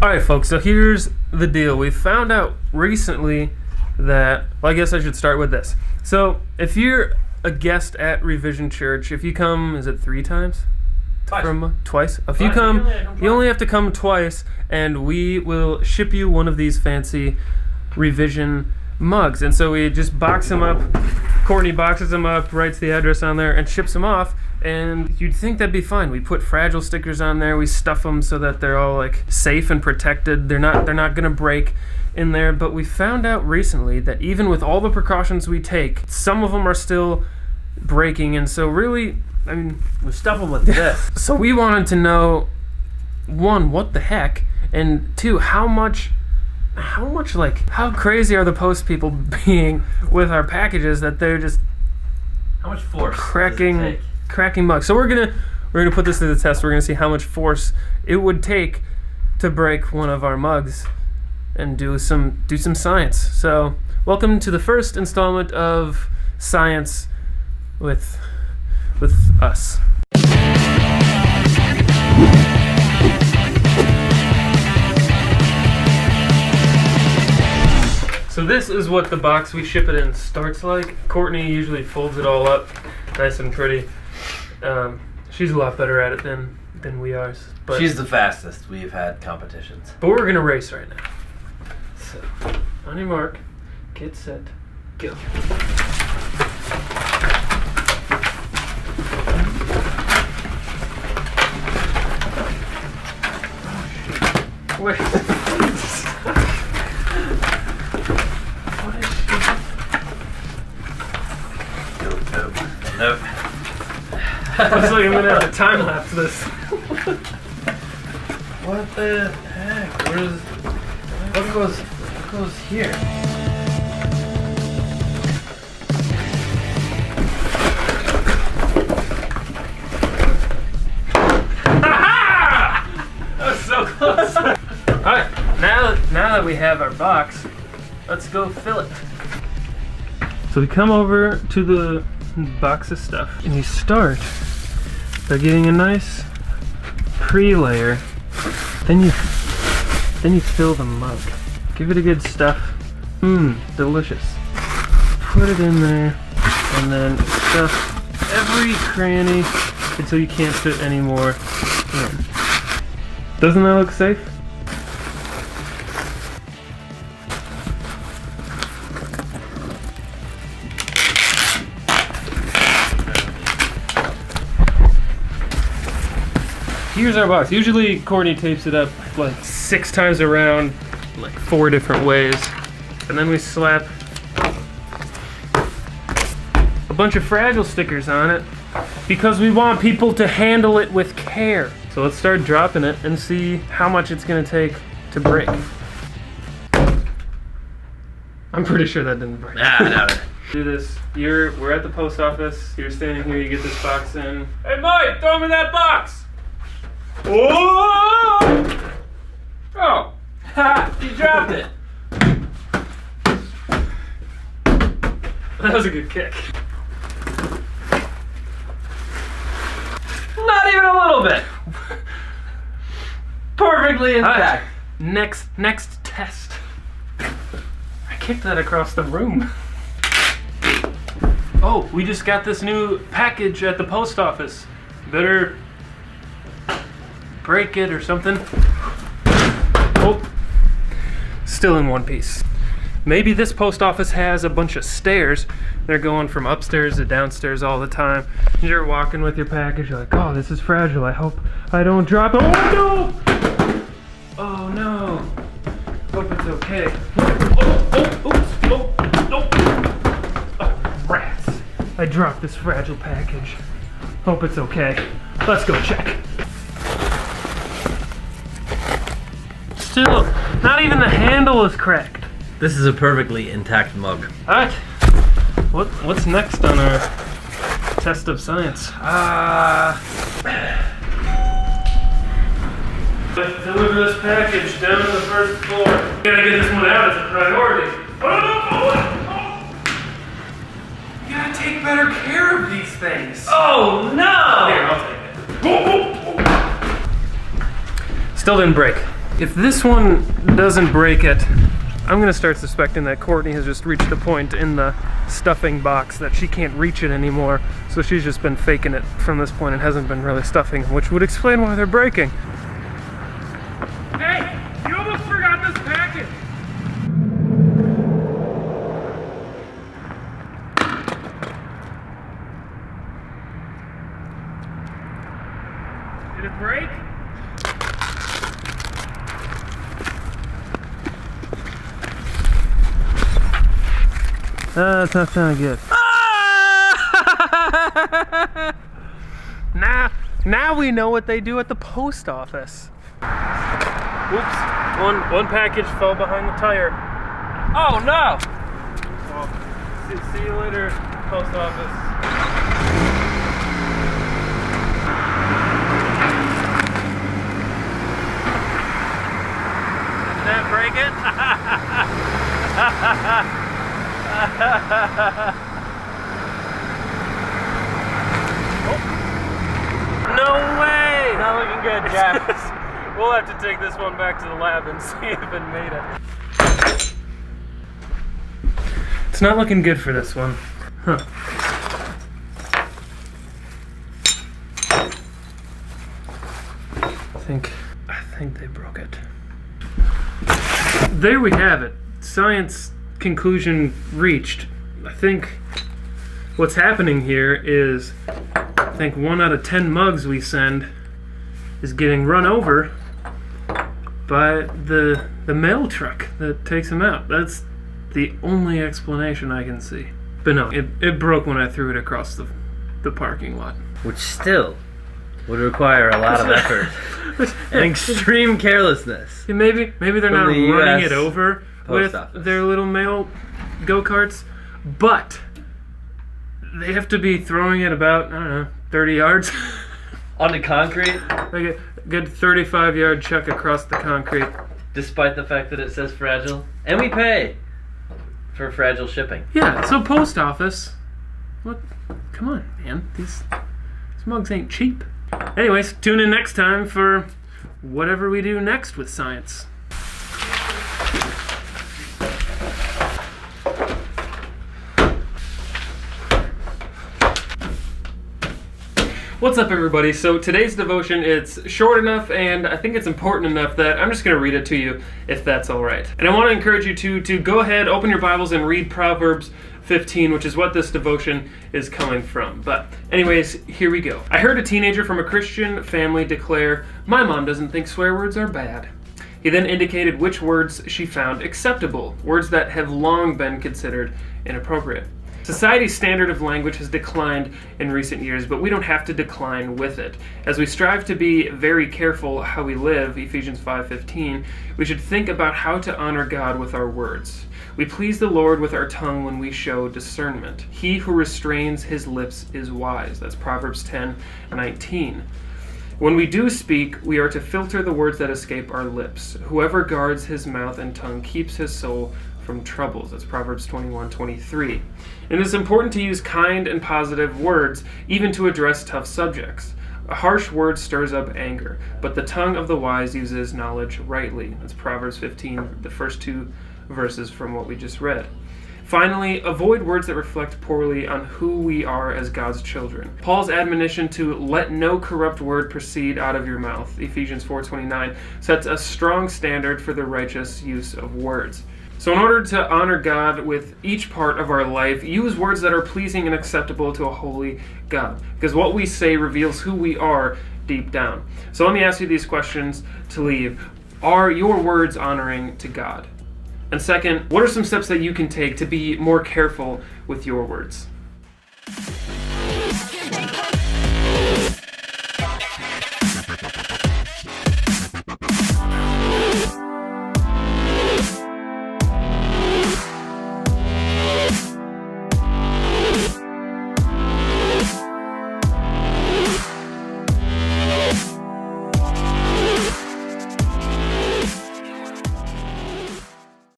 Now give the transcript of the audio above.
Alright folks, so here's the deal. We found out recently that, well, I guess I should start with this. So if you're a guest at Revision Church, if you come, is it 3 times? Twice? If you come, you only have to come twice, and we will ship you one of these fancy Revision mugs. And so we just box them up. Courtney boxes them up, writes the address on there, and ships them off. And you'd think that'd be fine. We put fragile stickers on there. We stuff them so that they're all like safe and protected. They're not gonna break in there. But we found out recently that even with all the precautions we take, some of them are still breaking. And so really, I mean, we stuff them with this. So we wanted to know, 1, what the heck, and 2, how crazy are the post people being with our packages that they're just how much force cracking mugs. So we're gonna put this to the test. We're gonna see how much force it would take to break one of our mugs and do some science. So welcome to the first installment of Science with us. So this is what the box we ship it in starts like. Courtney usually folds it all up nice and pretty. She's a lot better at it than we are. But she's the fastest. We've had competitions. But we're gonna race right now. So, on your mark, get set, go. Wait. Nope. I was like, I'm gonna have to time lapse this. What the heck? What goes here? Aha! That was so close. Alright, now that we have our box, let's go fill it. So we come over to the box of stuff, and you start by getting a nice pre-layer. Then you fill the mug. Give it a good stuff. Delicious. Put it in there, and then stuff every cranny until you can't fit any more in. Doesn't that look safe? Here's our box. Usually Courtney tapes it up like 6 times around, like 4 different ways. And then we slap a bunch of fragile stickers on it because we want people to handle it with care. So let's start dropping it and see how much it's gonna take to break. I'm pretty sure that didn't break. No. Do this. We're at the post office. You're standing here, you get this box in. Hey Mike, throw me that box! Oh! Oh! Ha! You dropped it! That was a good kick. Not even a little bit! Perfectly intact. Right. Next test. I kicked that across the room. Oh, we just got this new package at the post office. Better break it or something. Oh, still in one piece. Maybe this post office has a bunch of stairs. They're going from upstairs to downstairs all the time. You're walking with your package, you're like, oh, this is fragile. I hope I don't drop it. Oh no! Oh no. Hope it's okay. Oh, rats. I dropped this fragile package. Hope it's okay. Let's go check. Still, not even the handle is cracked. This is a perfectly intact mug. Alright, what's next on our test of science? Deliver this package down to the first floor. Gotta get this one out as a priority. Oh! You gotta take better care of these things. Oh no! Here, I'll take it. Still didn't break. If this one doesn't break it, I'm gonna start suspecting that Courtney has just reached a point in the stuffing box that she can't reach it anymore, so she's just been faking it from this point and hasn't been really stuffing them, which would explain why they're breaking. Hey, you almost forgot this package! Did it break? That's not sounding good. Now we know what they do at the post office. Oops, one package fell behind the tire. Oh no! Well, see you later, post office. Did that break it? Oh. No way! Not looking good, Jeff. We'll have to take this one back to the lab and see if it made it. It's not looking good for this one. Huh. I think they broke it. There we have it. Science conclusion reached. I think what's happening here is, I think 1 out of 10 mugs we send is getting run over by the mail truck that takes them out. That's the only explanation I can see. But no, it broke when I threw it across the parking lot. Which still would require a lot of effort and extreme carelessness. Yeah, maybe they're not the running US it over with office. their little mail go-karts, but they have to be throwing it about, I don't know, 30 yards. Onto concrete, Like a good 35-yard chuck across the concrete. despite the fact that it says fragile. And we pay for fragile shipping. Yeah, so post office. What? Come on, man. These mugs ain't cheap. Anyways, tune in next time for whatever we do next with science. What's up, everybody? So today's devotion, it's short enough and I think it's important enough that I'm just going to read it to you if that's all right. And I want to encourage you to go ahead, open your Bibles and read Proverbs 15, which is what this devotion is coming from. But anyways, here we go. I heard a teenager from a Christian family declare, "My mom doesn't think swear words are bad." He then indicated which words she found acceptable, words that have long been considered inappropriate. Society's standard of language has declined in recent years, but we don't have to decline with it. As we strive to be very careful how we live, Ephesians 5:15, we should think about how to honor God with our words. We please the Lord with our tongue when we show discernment. He who restrains his lips is wise. That's Proverbs 10:19. When we do speak, we are to filter the words that escape our lips. Whoever guards his mouth and tongue keeps his soul from troubles. That's Proverbs 21:23. And it's important to use kind and positive words, even to address tough subjects. A harsh word stirs up anger, but the tongue of the wise uses knowledge rightly. That's Proverbs 15, the first 2 verses from what we just read. Finally, avoid words that reflect poorly on who we are as God's children. Paul's admonition to let no corrupt word proceed out of your mouth, Ephesians 4:29, sets a strong standard for the righteous use of words. So in order to honor God with each part of our life, use words that are pleasing and acceptable to a holy God. Because what we say reveals who we are deep down. So let me ask you these questions to leave. Are your words honoring to God? And second, what are some steps that you can take to be more careful with your words?